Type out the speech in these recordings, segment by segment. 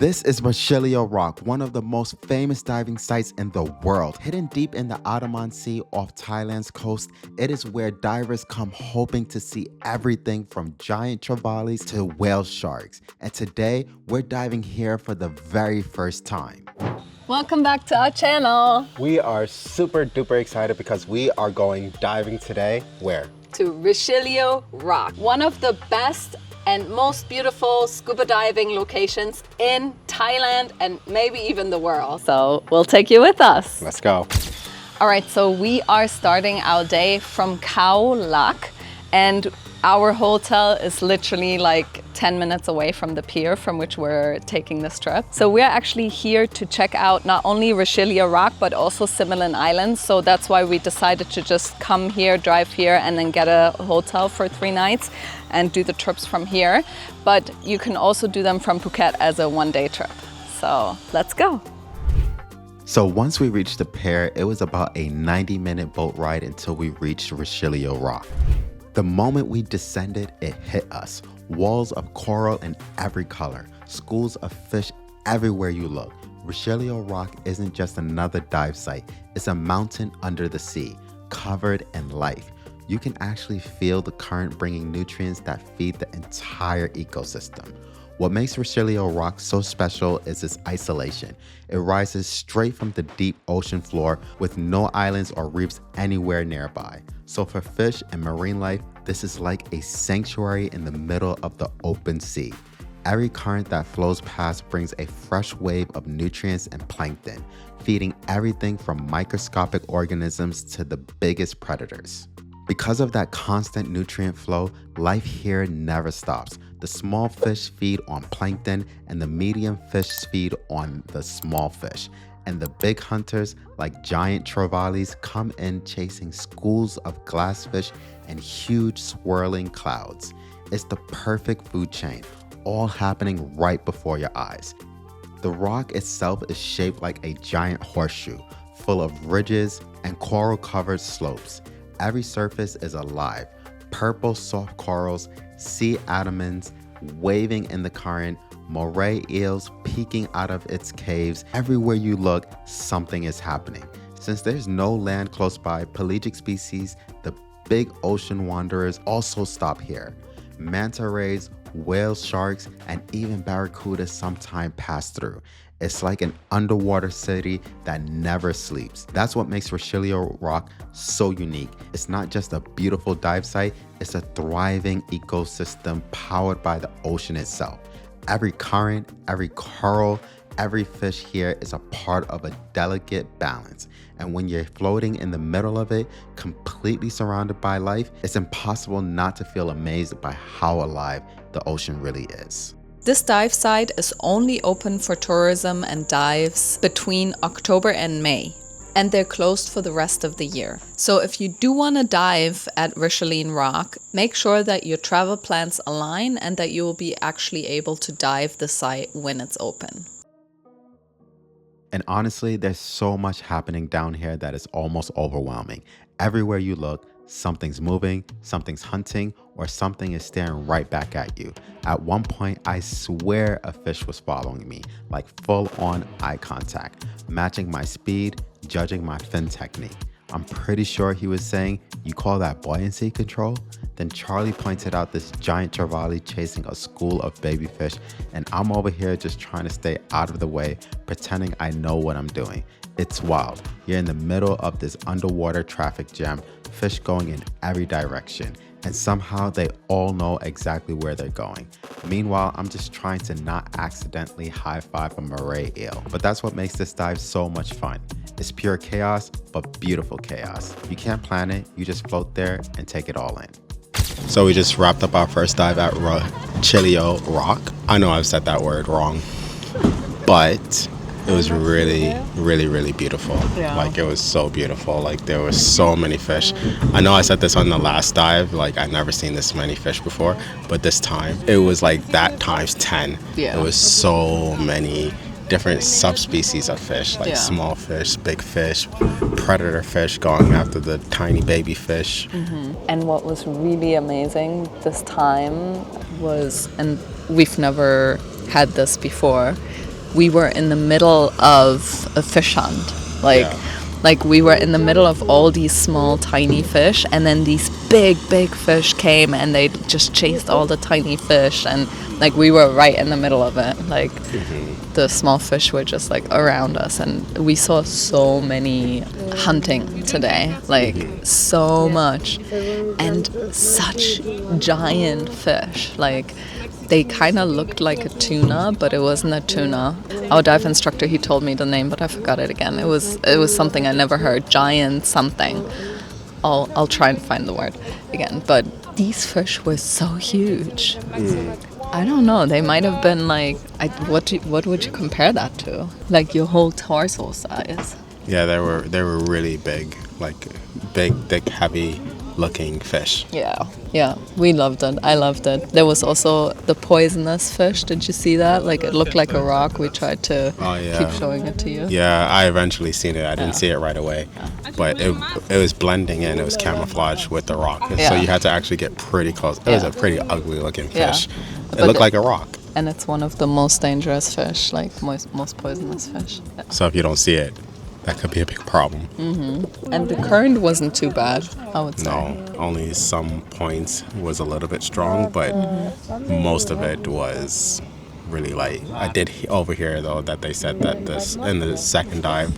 This is Richelieu Rock, one of the most famous diving sites in the world. Hidden deep in the Andaman Sea off Thailand's coast, it is where divers come hoping to see everything from giant trevallies to whale sharks. And today, we're diving here for the very first time. Welcome back to our channel. We are super duper excited because we are going diving today. Where? To Richelieu Rock, one of the best and most beautiful scuba diving locations in Thailand and maybe even the world. So we'll take you with us. Let's go. All right, so we are starting our day from Khao Lak, and our hotel is literally like 10 minutes away from the pier from which we're taking this trip. So we're actually here to check out not only Richelieu Rock, but also Similan Islands. So that's why we decided to just come here, drive here, and then get a hotel for 3 nights and do the trips from here. But you can also do them from Phuket as a one-day trip. So let's go. So once we reached the pier, it was about a 90-minute boat ride until we reached Richelieu Rock. The moment we descended, it hit us. Walls of coral in every color, schools of fish everywhere you look. Richelieu Rock isn't just another dive site, it's a mountain under the sea, covered in life. You can actually feel the current bringing nutrients that feed the entire ecosystem. What makes Richelieu Rock so special is its isolation. It rises straight from the deep ocean floor with no islands or reefs anywhere nearby. So for fish and marine life, this is like a sanctuary in the middle of the open sea. Every current that flows past brings a fresh wave of nutrients and plankton, feeding everything from microscopic organisms to the biggest predators. Because of that constant nutrient flow, life here never stops. The small fish feed on plankton and the medium fish feed on the small fish. And the big hunters, like giant trevallies, come in chasing schools of glassfish and huge swirling clouds. It's the perfect food chain, all happening right before your eyes. The rock itself is shaped like a giant horseshoe, full of ridges and coral-covered slopes. Every surface is alive. Purple soft corals, sea anemons waving in the current, moray eels peeking out of its caves. Everywhere you look, something is happening. Since there's no land close by, pelagic species, the big ocean wanderers also stop here. Manta rays, whale sharks, and even barracudas sometimes pass through. It's like an underwater city that never sleeps. That's what makes Richelieu Rock so unique. It's not just a beautiful dive site, it's a thriving ecosystem powered by the ocean itself. Every current, every coral, every fish here is a part of a delicate balance. And when you're floating in the middle of it, completely surrounded by life, it's impossible not to feel amazed by how alive the ocean really is. This dive site is only open for tourism and dives between October and May, and they're closed for the rest of the year. So if you do want to dive at Richelieu Rock, make sure that your travel plans align and that you will be actually able to dive the site when it's open. And honestly, there's so much happening down here that is almost overwhelming. Everywhere you look, something's moving, something's hunting, or something is staring right back at you. At one point, I swear a fish was following me, like full-on eye contact, matching my speed, judging my fin technique. I'm pretty sure he was saying, "You call that buoyancy control?" Then Charlie pointed out this giant trevally chasing a school of baby fish, and I'm over here just trying to stay out of the way, pretending I know what I'm doing. It's wild. You're in the middle of this underwater traffic jam, fish going in every direction, and somehow they all know exactly where they're going. Meanwhile, I'm just trying to not accidentally high-five a moray eel. But that's what makes this dive so much fun. It's pure chaos, but beautiful chaos. You can't plan it, you just float there and take it all in. So we just wrapped up our first dive at Richelieu Rock. I know I've said that word wrong, but it was really, really, really beautiful. Yeah. Like, it was so beautiful. Like, there were so many fish. I know I said this on the last dive, like, I'd never seen this many fish before, but this time it was like that times 10. Yeah. It was so many different subspecies of fish, like small fish, big fish, predator fish going after the tiny baby fish. Mm-hmm. And what was really amazing this time was, and we've never had this before, we were in the middle of a fish hunt. Like we were in the middle of all these small, tiny fish, and then these big fish came and they just chased all the tiny fish, and like we were right in the middle of it. Like the small fish were just like around us, and we saw so many hunting today, like so much, and such giant fish. Like they kind of looked like a tuna, but it wasn't a tuna. Our dive instructor, he told me the name, but I forgot it again. It was something I never heard. Giant something. I'll try and find the word again. But these fish were so huge. I don't know. They might have been like, what would you compare that to? Like your whole torso size. Yeah, they were really big, like big, thick, heavy looking fish. Yeah, we loved it. I loved it. There was also the poisonous fish. Did you see that? Like it looked like a rock. We tried to keep showing it to you. Yeah, I eventually seen it. I didn't see it right away, but it was blending in. It was camouflaged with the rock, so you had to actually get pretty close. It was a pretty ugly looking fish. It looked like a rock. And it's one of the most dangerous fish, like most poisonous fish. Yeah. So if you don't see it, that could be a big problem. And the current wasn't too bad, I would say. No, only some points was a little bit strong, but most of it was really light. I did overhear though that they said that this in the second dive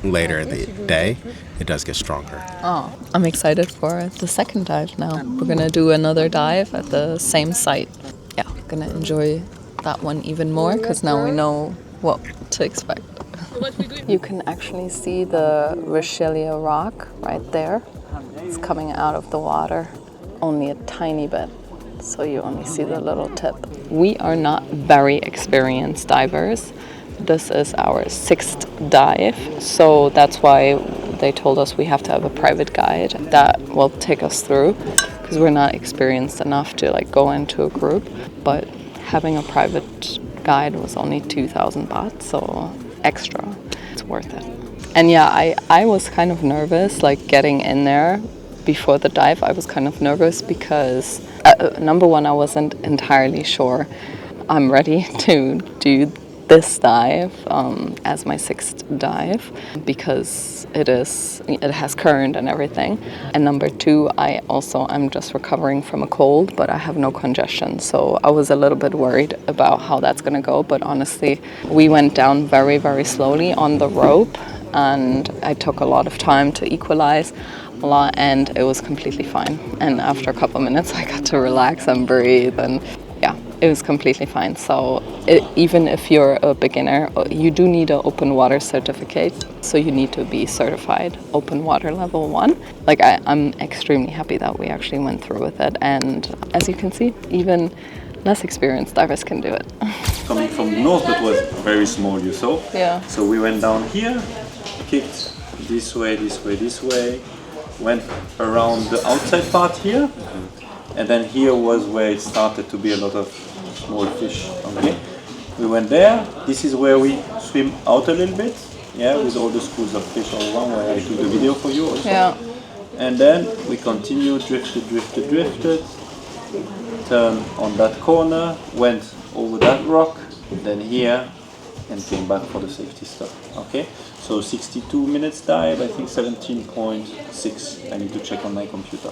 later in the day, it does get stronger. Oh, I'm excited for the second dive now. We're gonna do another dive at the same site. Yeah, gonna enjoy that one even more because now we know what to expect. You can actually see the Richelieu Rock right there. It's coming out of the water, only a tiny bit, so you only see the little tip. We are not very experienced divers. This is our 6th dive, so that's why they told us we have to have a private guide that will take us through, because we're not experienced enough to like go into a group. But having a private guide was only 2,000 baht, so extra. It's worth it. And yeah, I was kind of nervous, like getting in there before the dive. I was kind of nervous because number one, I wasn't entirely sure I'm ready to do this dive as my 6th dive, because it has current and everything. And number two, I'm just recovering from a cold, but I have no congestion, so I was a little bit worried about how that's gonna go. But honestly, we went down very, very slowly on the rope, and I took a lot of time to equalize a lot, and it was completely fine. And after a couple of minutes, I got to relax and breathe, and yeah, it was completely fine. So even if you're a beginner, you do need an open water certificate. So you need to be certified open water level 1. Like I'm extremely happy that we actually went through with it. And as you can see, even less experienced divers can do it. Coming from the north, it was very small, you saw. Yeah. So we went down here, kicked this way, this way, went around the outside part here. And then here was where it started to be a lot of small fish. Okay, we went there. This is where we swim out a little bit, with all the schools of fish all around, where I took the video for you also. Yeah. And then we continued, drifted, turned on that corner, went over that rock, then here, and came back for the safety stuff. Okay, so 62 minutes dive, I think 17.6. I need to check on my computer.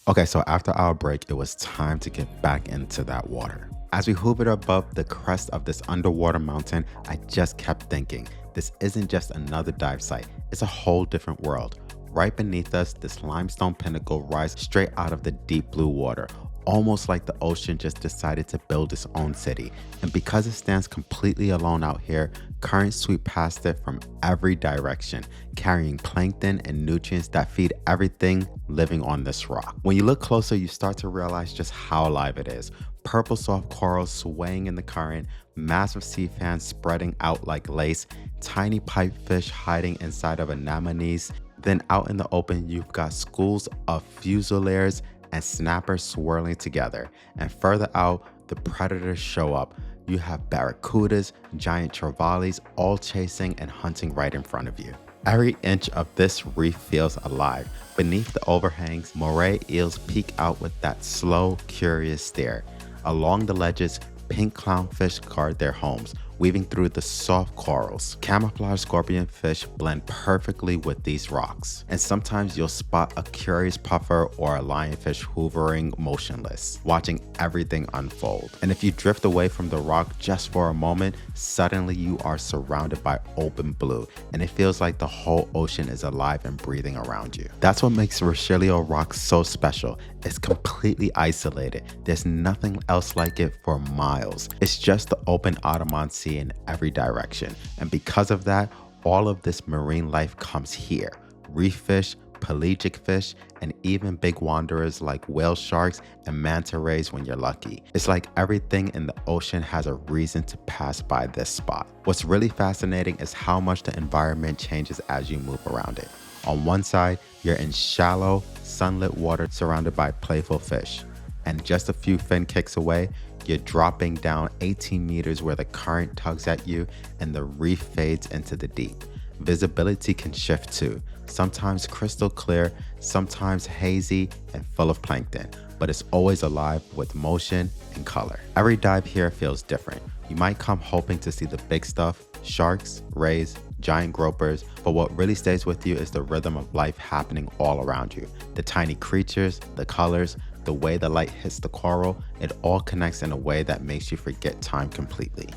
Okay, so after our break, it was time to get back into that water. As we hovered above the crest of this underwater mountain, I just kept thinking, this isn't just another dive site, it's a whole different world. Right beneath us, this limestone pinnacle rises straight out of the deep blue water, almost like the ocean just decided to build its own city. And because it stands completely alone out here, currents sweep past it from every direction, carrying plankton and nutrients that feed everything living on this rock. When you look closer, you start to realize just how alive it is. Purple soft corals swaying in the current, massive sea fans spreading out like lace, tiny pipefish hiding inside of anemones. Then out in the open, you've got schools of fusiliers and snappers swirling together. And further out, the predators show up. You have barracudas, giant trevallies, all chasing and hunting right in front of you. Every inch of this reef feels alive. Beneath the overhangs, moray eels peek out with that slow, curious stare. Along the ledges, pink clownfish guard their homes, weaving through the soft corals. Camouflage scorpionfish blend perfectly with these rocks. And sometimes you'll spot a curious puffer or a lionfish hovering motionless, watching everything unfold. And if you drift away from the rock just for a moment, suddenly you are surrounded by open blue, and it feels like the whole ocean is alive and breathing around you. That's what makes Richelieu Rock so special. It's completely isolated. There's nothing else like it for miles. It's just the open Andaman Sea in every direction. And because of that, all of this marine life comes here. Reef fish, pelagic fish, and even big wanderers like whale sharks and manta rays when you're lucky. It's like everything in the ocean has a reason to pass by this spot. What's really fascinating is how much the environment changes as you move around it. On one side, you're in shallow, sunlit water surrounded by playful fish. And just a few fin kicks away, you're dropping down 18 meters where the current tugs at you and the reef fades into the deep. Visibility can shift too, sometimes crystal clear, sometimes hazy and full of plankton, but it's always alive with motion and color. Every dive here feels different. You might come hoping to see the big stuff, sharks, rays, giant gropers, but what really stays with you is the rhythm of life happening all around you. The tiny creatures, the colors, the way the light hits the coral, it all connects in a way that makes you forget time completely.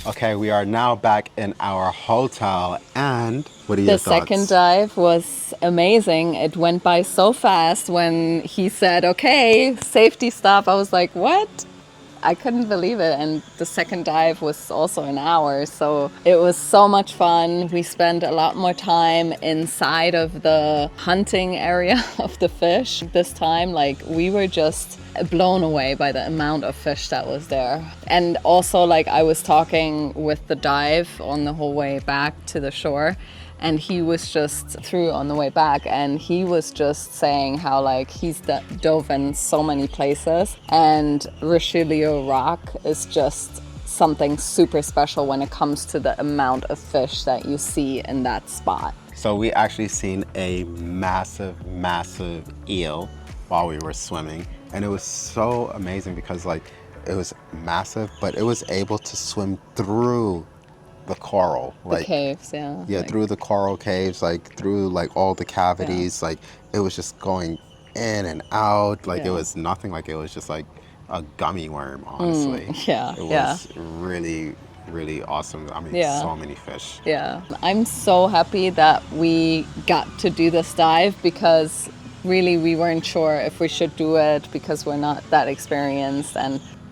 Okay, we are now back in our hotel, and what are your thoughts? The second dive was amazing. It went by so fast. When he said, okay, safety stop, I was like, what? I couldn't believe it. And the second dive was also an hour. So it was so much fun. We spent a lot more time inside of the hunting area of the fish this time. Like, we were just blown away by the amount of fish that was there. And also, like, I was talking with the dive on the whole way back to the shore, and he was just through on the way back, and he was just saying how, like, he's dove in so many places, and Richelieu Rock is just something super special when it comes to the amount of fish that you see in that spot. So we actually seen a massive eel while we were swimming, and it was so amazing because, like, it was massive, but it was able to swim through the coral, like the caves, yeah. Yeah, like, through the coral caves, like through like all the cavities, like it was just going in and out, like it was nothing, like it was just like a gummy worm, honestly. It was really awesome. I mean, so many fish. Yeah, I'm so happy that we got to do this dive, because really we weren't sure if we should do it because we're not that experienced,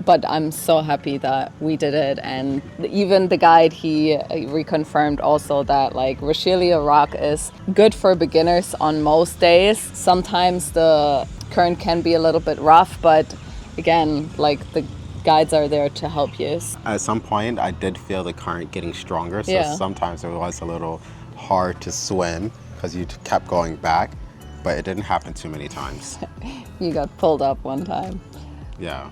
but I'm so happy that we did it. And even the guide, he reconfirmed also that, like, Richelieu Rock is good for beginners on most days. Sometimes the current can be a little bit rough, but again, like, the guides are there to help you. At some point, I did feel the current getting stronger, so sometimes it was a little hard to swim because you kept going back, but it didn't happen too many times. You got pulled up one time. Yeah,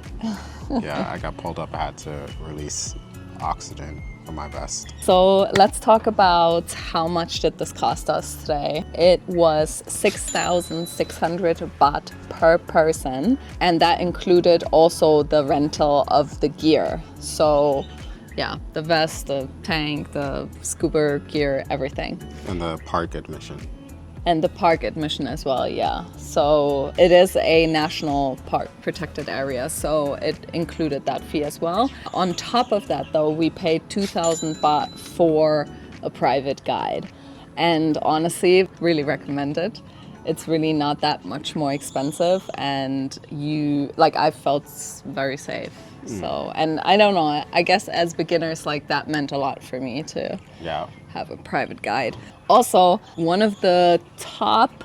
I got pulled up. I had to release oxygen for my vest. So let's talk about how much did this cost us today. It was 6,600 baht per person, and that included also the rental of the gear. So yeah, the vest, the tank, the scuba gear, everything. And the park admission. And the park admission as well, yeah. So it is a national park protected area, so it included that fee as well. On top of that, though, we paid 2,000 baht for a private guide. And honestly, really recommend it. It's really not that much more expensive, and I felt very safe. So, and I don't know, I guess as beginners, like, that meant a lot for me to have a private guide. Also, one of the top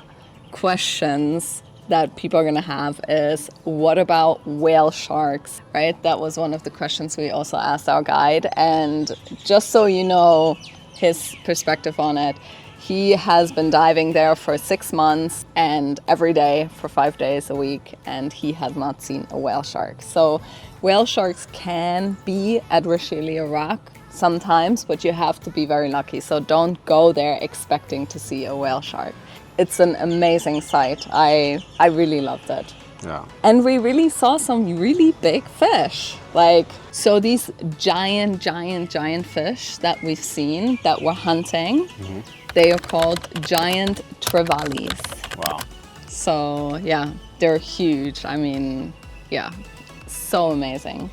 questions that people are gonna have is, what about whale sharks, right? That was one of the questions we also asked our guide. And just so you know his perspective on it, he has been diving there for 6 months and every day for 5 days a week, and he has not seen a whale shark. So whale sharks can be at Richelieu Rock sometimes, but you have to be very lucky. So don't go there expecting to see a whale shark. it's an amazing sight. I really loved it. Yeah. And we really saw some really big fish. Like, so these giant fish that we've seen that we're hunting, they are called giant trevallies. Wow. So yeah, they're huge. I mean, yeah, so amazing.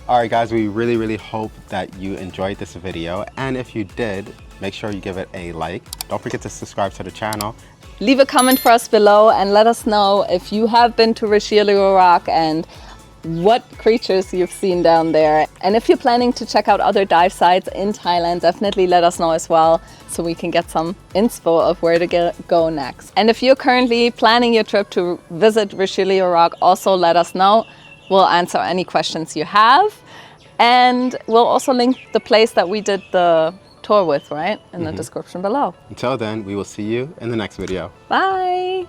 All right, guys, we really hope that you enjoyed this video. And if you did, make sure you give it a like. Don't forget to subscribe to the channel. Leave a comment for us below and let us know if you have been to Richelieu Rock and what creatures you've seen down there. And if you're planning to check out other dive sites in Thailand, definitely let us know as well so we can get some inspo of where to go next. And if you're currently planning your trip to visit Richelieu Rock, also let us know. We'll answer any questions you have. And we'll also link the place that we did the tour with, right? In the description below. Until then, we will see you in the next video. Bye.